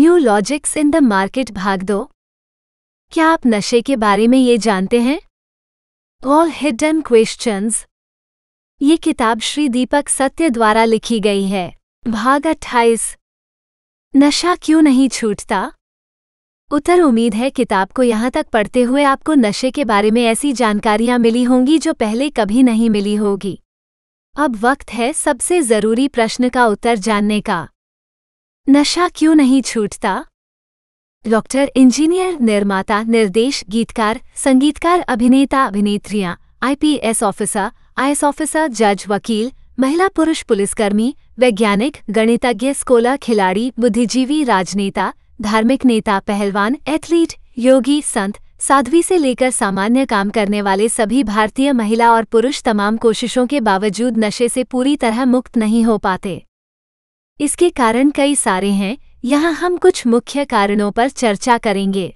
New logics in the market भाग 2। क्या आप नशे के बारे में ये जानते हैं? All hidden questions. ये किताब श्री दीपक सत्य द्वारा लिखी गई है। भाग 28। नशा क्यों नहीं छूटता? उत्तर। उम्मीद है किताब को यहाँ तक पढ़ते हुए आपको नशे के बारे में ऐसी जानकारियाँ मिली होंगी जो पहले कभी नहीं मिली होगी। अब वक्त है सबसे ज़रूरी प्रश्न का उत्तर जानने का। नशा क्यों नहीं छूटता? डॉक्टर, इंजीनियर, निर्माता, निर्देश, गीतकार, संगीतकार, अभिनेता, अभिनेत्रियां, आईपीएस ऑफिसर, आईएएस ऑफिसर, जज, वकील, महिला, पुरुष, पुलिसकर्मी, वैज्ञानिक, गणितज्ञ, स्कॉलर, खिलाड़ी, बुद्धिजीवी, राजनेता, धार्मिक नेता, पहलवान, एथलीट, योगी, संत, साध्वी से लेकर सामान्य काम करने वाले सभी भारतीय महिला और पुरुष तमाम कोशिशों के बावजूद नशे से पूरी तरह मुक्त नहीं हो पाते। इसके कारण कई सारे हैं। यहाँ हम कुछ मुख्य कारणों पर चर्चा करेंगे।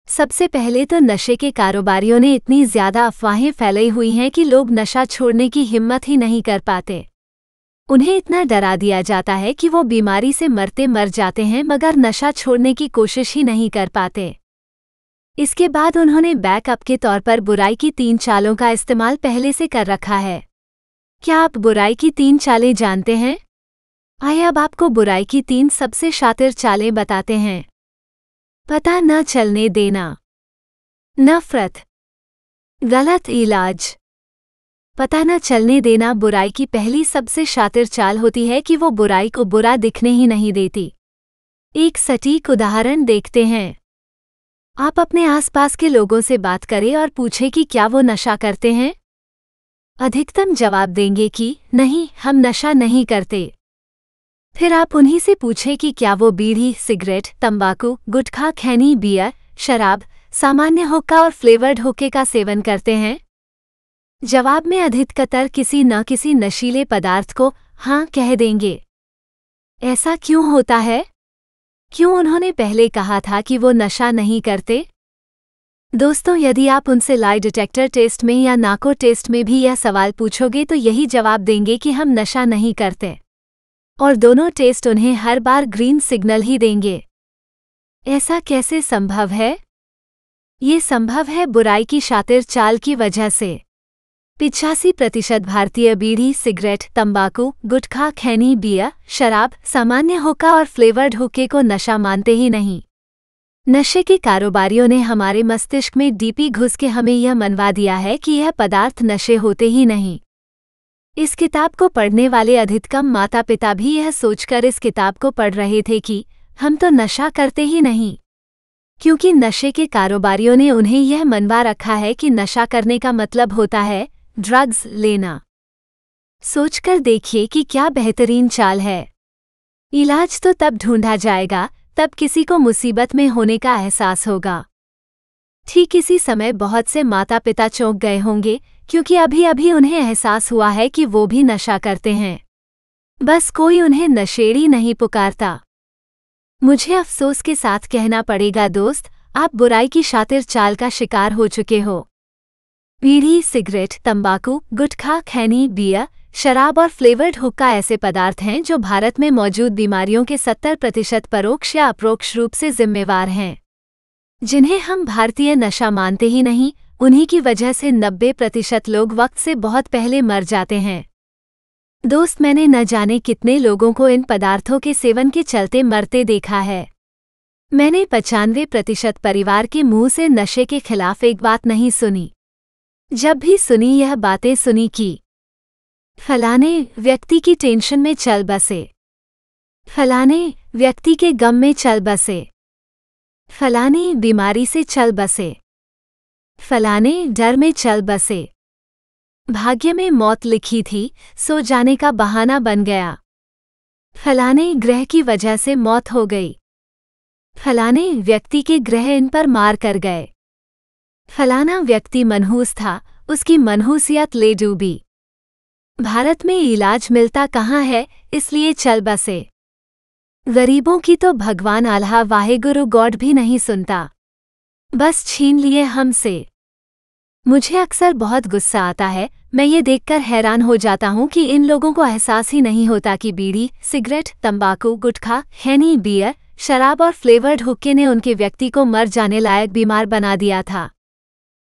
सबसे पहले तो नशे के कारोबारियों ने इतनी ज़्यादा अफवाहें फैलाई हुई हैं कि लोग नशा छोड़ने की हिम्मत ही नहीं कर पाते। उन्हें इतना डरा दिया जाता है कि वो बीमारी से मरते मर जाते हैं मगर नशा छोड़ने की कोशिश ही नहीं कर पाते। इसके बाद उन्होंने बैकअप के तौर पर बुराई की 3 चालों का इस्तेमाल पहले से कर रखा है। क्या आप बुराई की 3 चालें जानते हैं? आइए अब आपको बुराई की 3 सबसे शातिर चालें बताते हैं। पता न चलने देना, नफरत, गलत इलाज। पता न चलने देना बुराई की पहली सबसे शातिर चाल होती है कि वो बुराई को बुरा दिखने ही नहीं देती। एक सटीक उदाहरण देखते हैं। आप अपने आसपास के लोगों से बात करें और पूछें कि क्या वो नशा करते हैं। अधिकतम जवाब देंगे कि नहीं, हम नशा नहीं करते। फिर आप उन्हीं से पूछें कि क्या वो बीड़ी, सिगरेट, तंबाकू, गुटखा, खैनी, बियर, शराब, सामान्य हुक्का और फ्लेवर्ड हुक्के का सेवन करते हैं। जवाब में अधिकतर किसी न किसी नशीले पदार्थ को हाँ कह देंगे। ऐसा क्यों होता है? क्यों उन्होंने पहले कहा था कि वो नशा नहीं करते? दोस्तों, यदि आप उनसे लाई डिटेक्टर टेस्ट में या नाको टेस्ट में भी यह सवाल पूछोगे तो यही जवाब देंगे कि हम नशा नहीं करते, और दोनों टेस्ट उन्हें हर बार ग्रीन सिग्नल ही देंगे। ऐसा कैसे संभव है? ये संभव है बुराई की शातिर चाल की वजह से। 85% भारतीय बीड़ी, सिगरेट, तंबाकू, गुटखा, खैनी, बियर, शराब, सामान्य हुक्का और फ्लेवर्ड हुक्के को नशा मानते ही नहीं। नशे के कारोबारियों ने हमारे मस्तिष्क में डीपी घुस के हमें यह मनवा दिया है कि यह पदार्थ नशे होते ही नहीं। इस किताब को पढ़ने वाले अधिकतम माता पिता भी यह सोचकर इस किताब को पढ़ रहे थे कि हम तो नशा करते ही नहीं, क्योंकि नशे के कारोबारियों ने उन्हें यह मनवा रखा है कि नशा करने का मतलब होता है ड्रग्स लेना। सोचकर देखिए कि क्या बेहतरीन चाल है। इलाज तो तब ढूंढा जाएगा तब किसी को मुसीबत में होने का एहसास होगा। ठीक इसी समय बहुत से माता पिता चौंक गए होंगे क्योंकि अभी अभी उन्हें एहसास हुआ है कि वो भी नशा करते हैं, बस कोई उन्हें नशेड़ी नहीं पुकारता। मुझे अफसोस के साथ कहना पड़ेगा दोस्त, आप बुराई की शातिर चाल का शिकार हो चुके हो। बीड़ी, सिगरेट, तंबाकू, गुटखा, खैनी, बियर, शराब और फ्लेवर्ड हुक्का ऐसे पदार्थ हैं जो भारत में मौजूद बीमारियों के 70% परोक्ष या अप्रोक्ष रूप से जिम्मेवार हैं, जिन्हें हम भारतीय नशा मानते ही नहीं। उन्हीं की वजह से 90% लोग वक्त से बहुत पहले मर जाते हैं। दोस्त, मैंने न जाने कितने लोगों को इन पदार्थों के सेवन के चलते मरते देखा है। मैंने 95% परिवार के मुंह से नशे के खिलाफ एक बात नहीं सुनी। जब भी सुनी यह बातें सुनी कि फलाने व्यक्ति की टेंशन में चल बसे, फलाने व्यक्ति के गम में चल बसे, फलाने बीमारी से चल बसे, फलाने डर में चल बसे। भाग्य में मौत लिखी थी, सो जाने का बहाना बन गया। फलाने ग्रह की वजह से मौत हो गई, फलाने व्यक्ति के ग्रह इन पर मार कर गए। फलाना व्यक्ति मनहूस था, उसकी मनहूसियत ले डूबी। भारत में इलाज मिलता कहाँ है, इसलिए चल बसे। गरीबों की तो भगवान अल्लाह वाहेगुरु गॉड भी नहीं सुनता, बस छीन लिए हमसे। मुझे अक्सर बहुत गुस्सा आता है। मैं ये देखकर हैरान हो जाता हूँ कि इन लोगों को एहसास ही नहीं होता कि बीड़ी, सिगरेट, तंबाकू, गुटखा, खैनी, बियर, शराब और फ्लेवर्ड हुक्के ने उनके व्यक्ति को मर जाने लायक बीमार बना दिया था।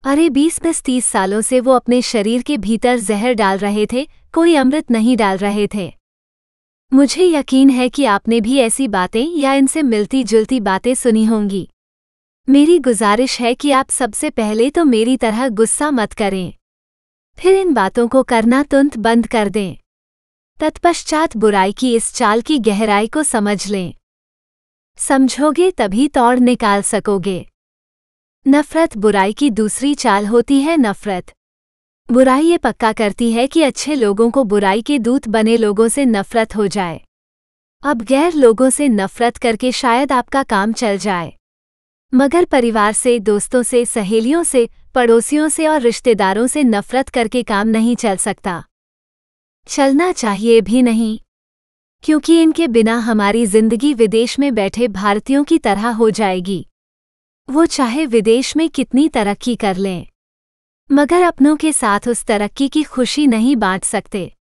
अरे 20-30 सालों से वो अपने शरीर के भीतर जहर डाल रहे थे, कोई अमृत नहीं डाल रहे थे। मुझे यकीन है कि आपने भी ऐसी बातें या इनसे मिलती जुलती बातें सुनी होंगी। मेरी गुजारिश है कि आप सबसे पहले तो मेरी तरह गुस्सा मत करें, फिर इन बातों को करना तुरंत बंद कर दें। तत्पश्चात बुराई की इस चाल की गहराई को समझ लें। समझोगे तभी तोड़ निकाल सकोगे। नफरत बुराई की दूसरी चाल होती है नफरत। बुराई ये पक्का करती है कि अच्छे लोगों को बुराई के दूत बने लोगों से नफरत हो जाए। अब गैर लोगों से नफरत करके शायद आपका काम चल जाए, मगर परिवार से, दोस्तों से, सहेलियों से, पड़ोसियों से और रिश्तेदारों से नफरत करके काम नहीं चल सकता। चलना चाहिए भी नहीं, क्योंकि इनके बिना हमारी जिंदगी विदेश में बैठे भारतीयों की तरह हो जाएगी। वो चाहे विदेश में कितनी तरक्की कर लें, मगर अपनों के साथ उस तरक्की की खुशी नहीं बांट सकते।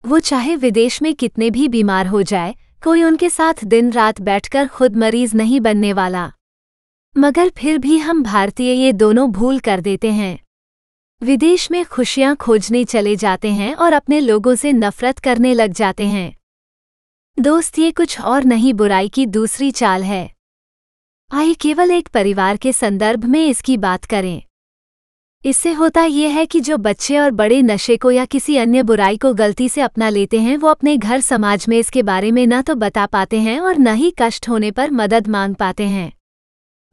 वो चाहे विदेश में कितने भी बीमार हो जाए, कोई उनके साथ दिन रात बैठकर खुद मरीज नहीं बनने वाला। मगर फिर भी हम भारतीय ये दोनों भूल कर देते हैं। विदेश में खुशियां खोजने चले जाते हैं और अपने लोगों से नफरत करने लग जाते हैं। दोस्त, ये कुछ और नहीं, बुराई की दूसरी चाल है। आइए केवल एक परिवार के संदर्भ में इसकी बात करें। इससे होता यह है कि जो बच्चे और बड़े नशे को या किसी अन्य बुराई को गलती से अपना लेते हैं, वो अपने घर समाज में इसके बारे में न तो बता पाते हैं और न ही कष्ट होने पर मदद मांग पाते हैं।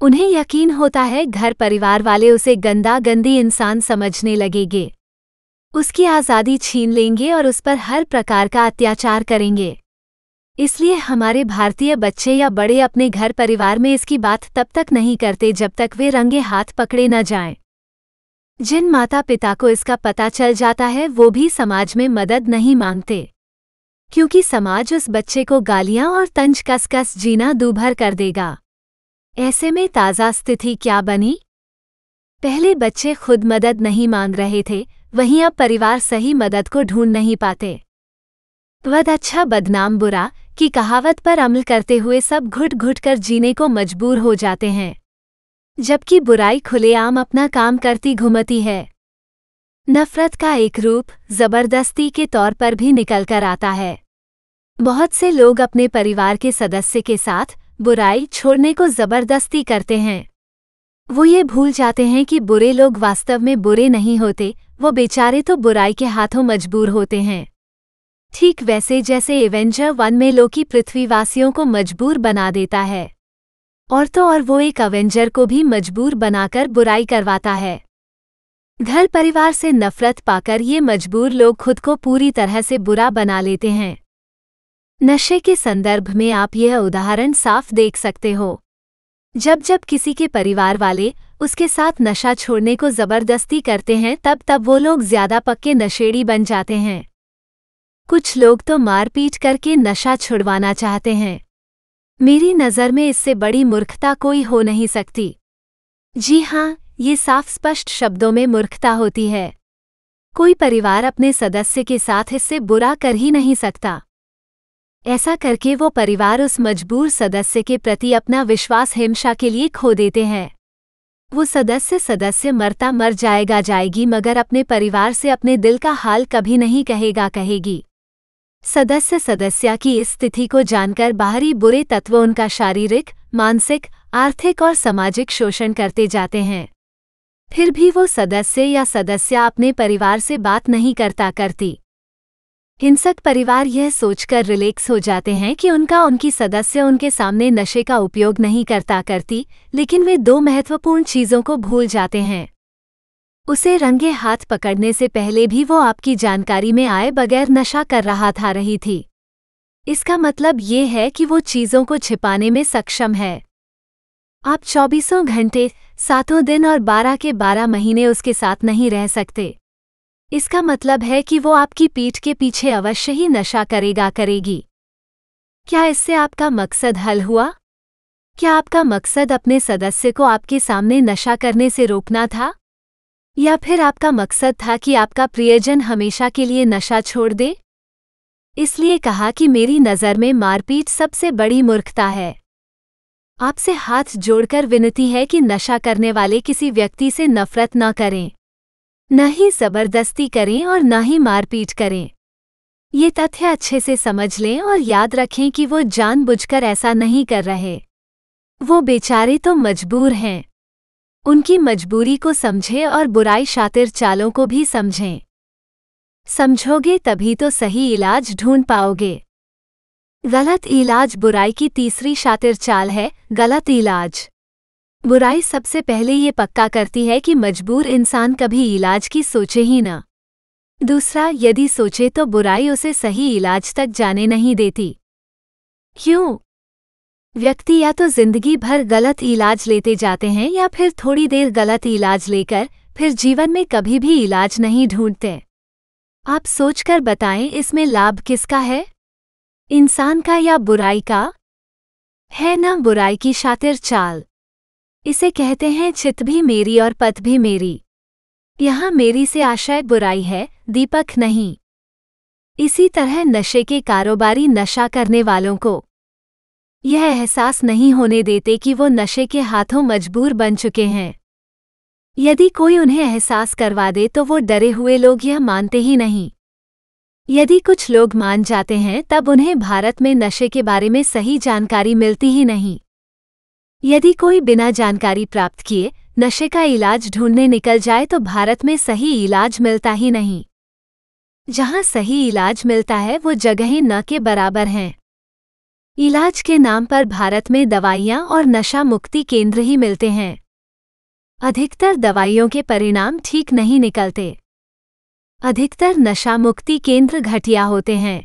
उन्हें यकीन होता है घर परिवार वाले उसे गंदा गंदी इंसान समझने लगेंगे, उसकी आज़ादी छीन लेंगे और उस पर हर प्रकार का अत्याचार करेंगे। इसलिए हमारे भारतीय बच्चे या बड़े अपने घर परिवार में इसकी बात तब तक नहीं करते जब तक वे रंगे हाथ पकड़े न जाएं। जिन माता पिता को इसका पता चल जाता है वो भी समाज में मदद नहीं मांगते, क्योंकि समाज उस बच्चे को गालियां और तंज कस जीना दूभर कर देगा। ऐसे में ताज़ा स्थिति क्या बनी? पहले बच्चे खुद मदद नहीं मांग रहे थे, वहीं अब परिवार सही मदद को ढूंढ नहीं पाते। बद अच्छा बदनाम बुरा की कहावत पर अमल करते हुए सब घुट घुट कर जीने को मजबूर हो जाते हैं, जबकि बुराई खुलेआम अपना काम करती घुमती है। नफरत का एक रूप जबरदस्ती के तौर पर भी निकल कर आता है। बहुत से लोग अपने परिवार के सदस्य के साथ बुराई छोड़ने को जबरदस्ती करते हैं। वो ये भूल जाते हैं कि बुरे लोग वास्तव में बुरे नहीं होते, वो बेचारे तो बुराई के हाथों मजबूर होते हैं। ठीक वैसे जैसे एवेंजर 1 में लोकी पृथ्वीवासियों को मजबूर बना देता है, और तो और वो एक अवेंजर को भी मजबूर बनाकर बुराई करवाता है। घर परिवार से नफरत पाकर ये मजबूर लोग खुद को पूरी तरह से बुरा बना लेते हैं। नशे के संदर्भ में आप यह उदाहरण साफ देख सकते हो। जब जब किसी के परिवार वाले उसके साथ नशा छोड़ने को जबरदस्ती करते हैं, तब वो लोग ज्यादा पक्के नशेड़ी बन जाते हैं। कुछ लोग तो मारपीट करके नशा छुड़वाना चाहते हैं। मेरी नज़र में इससे बड़ी मूर्खता कोई हो नहीं सकती। जी हाँ, ये साफ स्पष्ट शब्दों में मूर्खता होती है। कोई परिवार अपने सदस्य के साथ इससे बुरा कर ही नहीं सकता। ऐसा करके वो परिवार उस मजबूर सदस्य के प्रति अपना विश्वास हिंसा के लिए खो देते हैं। वो सदस्य मरता मर जाएगा जाएगी, मगर अपने परिवार से अपने दिल का हाल कभी नहीं कहेगी। सदस्य की इस स्थिति को जानकर बाहरी बुरे तत्व उनका शारीरिक, मानसिक, आर्थिक और सामाजिक शोषण करते जाते हैं। फिर भी वो सदस्य अपने परिवार से बात नहीं करती। हिंसक परिवार यह सोचकर रिलैक्स हो जाते हैं कि उनकी सदस्य उनके सामने नशे का उपयोग नहीं करती, लेकिन वे दो महत्वपूर्ण चीज़ों को भूल जाते हैं। उसे रंगे हाथ पकड़ने से पहले भी वो आपकी जानकारी में आए बगैर नशा कर रही थी। इसका मतलब ये है कि वो चीज़ों को छिपाने में सक्षम है। आप 24 घंटे, 7 दिन और 12 के 12 महीने उसके साथ नहीं रह सकते। इसका मतलब है कि वो आपकी पीठ के पीछे अवश्य ही नशा करेगी। क्या इससे आपका मकसद हल हुआ? क्या आपका मकसद अपने सदस्य को आपके सामने नशा करने से रोकना था? या फिर आपका मकसद था कि आपका प्रियजन हमेशा के लिए नशा छोड़ दे? इसलिए कहा कि मेरी नज़र में मारपीट सबसे बड़ी मूर्खता है। आपसे हाथ जोड़कर विनती है कि नशा करने वाले किसी व्यक्ति से नफरत न करें, न ही जबरदस्ती करें और न ही मारपीट करें। ये तथ्य अच्छे से समझ लें और याद रखें कि वो जानबूझकर ऐसा नहीं कर रहे। वो बेचारे तो मजबूर हैं। उनकी मजबूरी को समझें और बुराई शातिर चालों को भी समझें। समझोगे तभी तो सही इलाज ढूंढ पाओगे। गलत इलाज बुराई की तीसरी शातिर चाल है, गलत इलाज। बुराई सबसे पहले ये पक्का करती है कि मजबूर इंसान कभी इलाज की सोचे ही न। दूसरा, यदि सोचे तो बुराई उसे सही इलाज तक जाने नहीं देती। क्यों? व्यक्ति या तो जिंदगी भर गलत इलाज लेते जाते हैं या फिर थोड़ी देर गलत इलाज लेकर फिर जीवन में कभी भी इलाज नहीं ढूंढते। आप सोचकर बताएं, इसमें लाभ किसका है, इंसान का या बुराई का? है ना बुराई की शातिर चाल। इसे कहते हैं चित भी मेरी और पथ भी मेरी। यहाँ मेरी से आशय बुराई है, दीपक नहीं। इसी तरह नशे के कारोबारी नशा करने वालों को यह एहसास नहीं होने देते कि वो नशे के हाथों मजबूर बन चुके हैं। यदि कोई उन्हें एहसास करवा दे तो वो डरे हुए लोग यह मानते ही नहीं। यदि कुछ लोग मान जाते हैं तब उन्हें भारत में नशे के बारे में सही जानकारी मिलती ही नहीं। यदि कोई बिना जानकारी प्राप्त किए नशे का इलाज ढूंढने निकल जाए तो भारत में सही इलाज मिलता ही नहीं। जहां सही इलाज मिलता है वो जगहें न के बराबर हैं। इलाज के नाम पर भारत में दवाइयाँ और नशा मुक्ति केंद्र ही मिलते हैं। अधिकतर दवाइयों के परिणाम ठीक नहीं निकलते। अधिकतर नशा मुक्ति केंद्र घटिया होते हैं।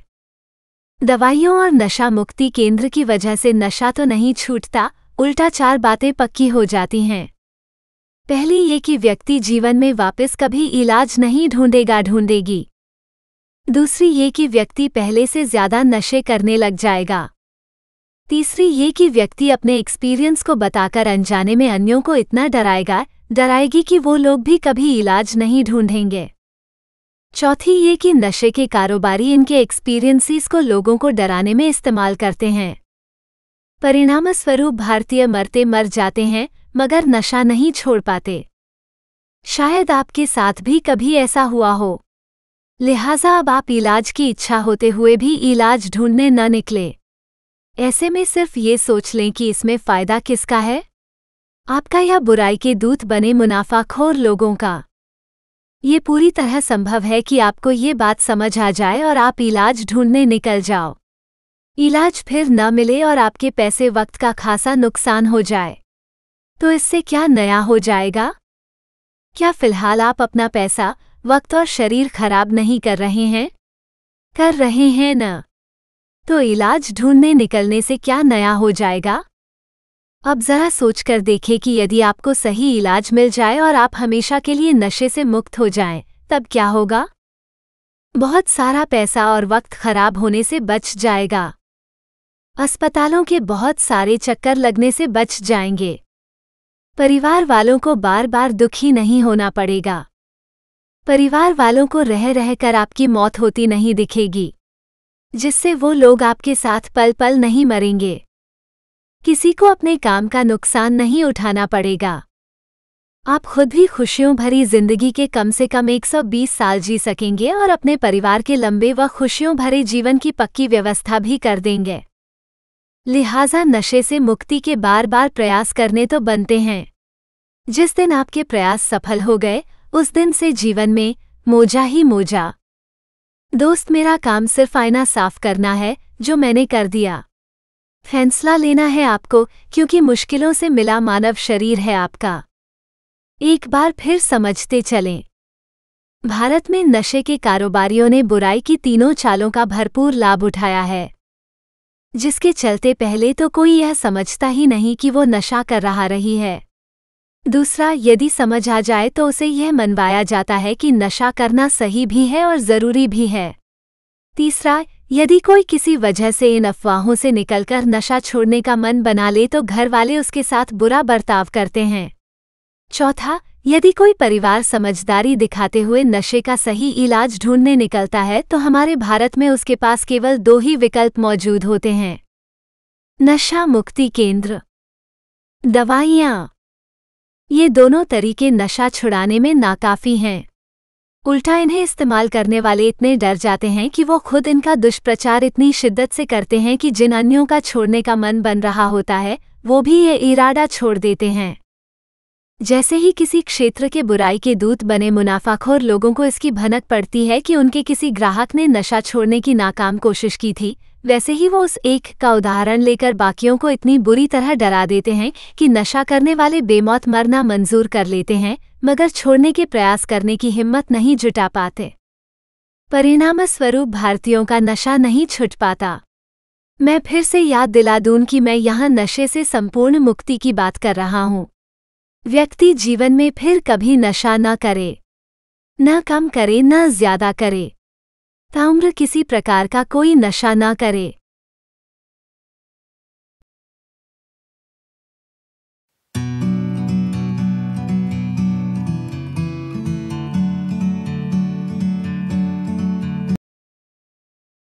दवाइयों और नशा मुक्ति केंद्र की वजह से नशा तो नहीं छूटता, उल्टा 4 बातें पक्की हो जाती हैं। पहली ये कि व्यक्ति जीवन में वापस कभी इलाज नहीं ढूंढेगी। दूसरी ये कि व्यक्ति पहले से ज्यादा नशे करने लग जाएगा। तीसरी ये कि व्यक्ति अपने एक्सपीरियंस को बताकर अनजाने में अन्यों को इतना डराएगी कि वो लोग भी कभी इलाज नहीं ढूंढेंगे। चौथी ये कि नशे के कारोबारी इनके एक्सपीरियंसेस को लोगों को डराने में इस्तेमाल करते हैं। परिणामस्वरूप भारतीय मरते मर जाते हैं मगर नशा नहीं छोड़ पाते। शायद आपके साथ भी कभी ऐसा हुआ हो। लिहाजा अब आप इलाज की इच्छा होते हुए भी इलाज ढूंढने न निकले। ऐसे में सिर्फ ये सोच लें कि इसमें फायदा किसका है, आपका या बुराई के दूत बने मुनाफाखोर लोगों का। ये पूरी तरह संभव है कि आपको ये बात समझ आ जाए और आप इलाज ढूंढने निकल जाओ। इलाज फिर न मिले और आपके पैसे वक्त का खासा नुकसान हो जाए तो इससे क्या नया हो जाएगा? क्या फिलहाल आप अपना पैसा, वक्त और शरीर खराब नहीं कर रहे हैं? कर रहे हैं न? तो इलाज ढूंढने निकलने से क्या नया हो जाएगा? अब जरा सोचकर देखें कि यदि आपको सही इलाज मिल जाए और आप हमेशा के लिए नशे से मुक्त हो जाएं, तब क्या होगा? बहुत सारा पैसा और वक्त खराब होने से बच जाएगा। अस्पतालों के बहुत सारे चक्कर लगने से बच जाएंगे। परिवार वालों को बार बार दुखी नहीं होना पड़ेगा। परिवार वालों को रह रहकर आपकी मौत होती नहीं दिखेगी, जिससे वो लोग आपके साथ पल पल नहीं मरेंगे। किसी को अपने काम का नुकसान नहीं उठाना पड़ेगा। आप खुद भी खुशियों भरी जिंदगी के कम से कम 120 साल जी सकेंगे और अपने परिवार के लंबे व खुशियों भरे जीवन की पक्की व्यवस्था भी कर देंगे। लिहाजा नशे से मुक्ति के बार बार प्रयास करने तो बनते हैं। जिस दिन आपके प्रयास सफल हो गए उस दिन से जीवन में मोजा ही मोजा। दोस्त, मेरा काम सिर्फ आईना साफ करना है, जो मैंने कर दिया। फैसला लेना है आपको, क्योंकि मुश्किलों से मिला मानव शरीर है आपका। एक बार फिर समझते चलें। भारत में नशे के कारोबारियों ने बुराई की तीनों चालों का भरपूर लाभ उठाया है, जिसके चलते पहले तो कोई यह समझता ही नहीं कि वो नशा कर रही है। दूसरा, यदि समझ आ जाए तो उसे यह मनवाया जाता है कि नशा करना सही भी है और ज़रूरी भी है। तीसरा, यदि कोई किसी वजह से इन अफवाहों से निकलकर नशा छोड़ने का मन बना ले तो घर वाले उसके साथ बुरा बर्ताव करते हैं। चौथा, यदि कोई परिवार समझदारी दिखाते हुए नशे का सही इलाज ढूंढने निकलता है तो हमारे भारत में उसके पास केवल 2 ही विकल्प मौजूद होते हैं: नशा मुक्ति केंद्र दवाइयाँ। ये दोनों तरीके नशा छुड़ाने में नाकाफी हैं। उल्टा इन्हें इस्तेमाल करने वाले इतने डर जाते हैं कि वो खुद इनका दुष्प्रचार इतनी शिद्दत से करते हैं कि जिन अन्यों का छोड़ने का मन बन रहा होता है वो भी ये इरादा छोड़ देते हैं। जैसे ही किसी क्षेत्र के बुराई के दूत बने मुनाफाखोर लोगों को इसकी भनक पड़ती है कि उनके किसी ग्राहक ने नशा छोड़ने की नाकाम कोशिश की थी, वैसे ही वो उस एक का उदाहरण लेकर बाकियों को इतनी बुरी तरह डरा देते हैं कि नशा करने वाले बेमौत मरना मंजूर कर लेते हैं मगर छोड़ने के प्रयास करने की हिम्मत नहीं जुटा पाते। परिणामस्वरूप भारतीयों का नशा नहीं छूट पाता। मैं फिर से याद दिला दूं कि मैं यहाँ नशे से संपूर्ण मुक्ति की बात कर रहा हूँ। व्यक्ति जीवन में फिर कभी नशा न करे, न कम करे न ज्यादा करे, ताउम्र किसी प्रकार का कोई नशा न करे।